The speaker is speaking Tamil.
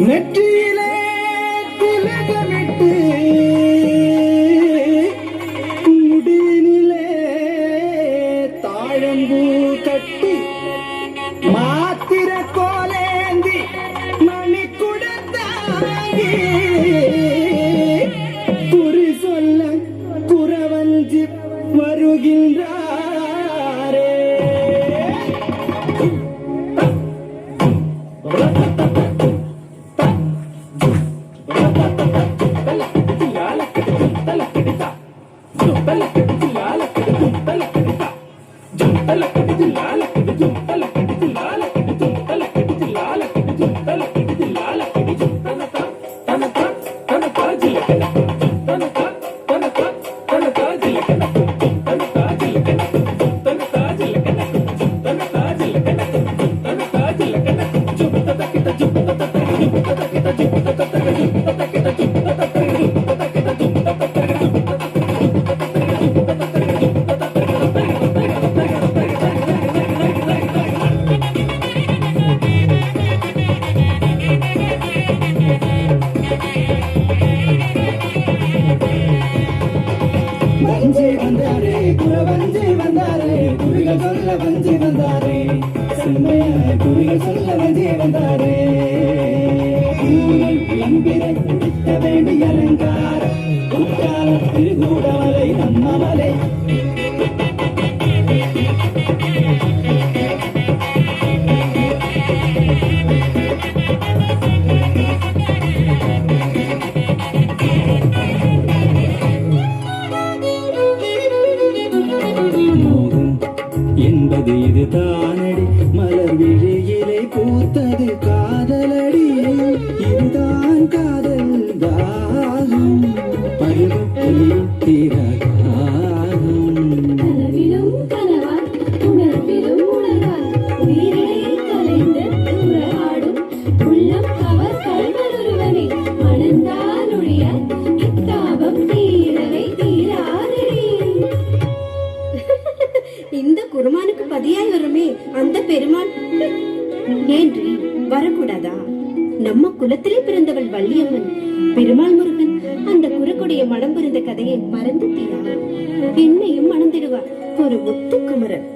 நெற்றியிலே திலகமிட்டு முடியினிலே தாழம்பூ கட்டி மாத்திர கோலேந்தி மணி குடத்தாகி குறி சொல்ல குறவஞ்சி வருகின்றாரே. வஞ்சி வந்தாரே குறவஞ்சி வந்தாரே குறிகள் சொல்ல வஞ்சி வந்தாரே செம்மைய குறிகள் சொல்ல வஞ்சி வந்தாரே. ஊழல் விளம்பிரை குடிக்க வேண்டிய அலங்கார குற்றால திருகூடமலை நம்மமலை என்பது இது தானடி மலர் விழியிலே பூத்தது காதலடி இதுதான் காதல் தாகம் பருவத்தில் திரகாகம் கனவிலும் கனவாய் உணர்விலும் உணர்வாய் உயிரிலே கலைந்து உறவாடும் உள்ளம் அவர் கல்வனொருவனை மணந்தால் ஒழிய இத்தாபம் தீரவை தீராதடி. இந்த குருமானுக்கு பதியாய் வருமே அந்த பெருமான் ஏன்றி வரக்கூடாதா? நம்ம குலத்திலே பிறந்தவள் வள்ளியம்மன், பெருமாள் முருகன் அந்த குறுக்குடைய மனம் பிறந்த கதையை மறந்து தீரா என்னையும் மணந்திடுவார் ஒரு முத்து குமரன்.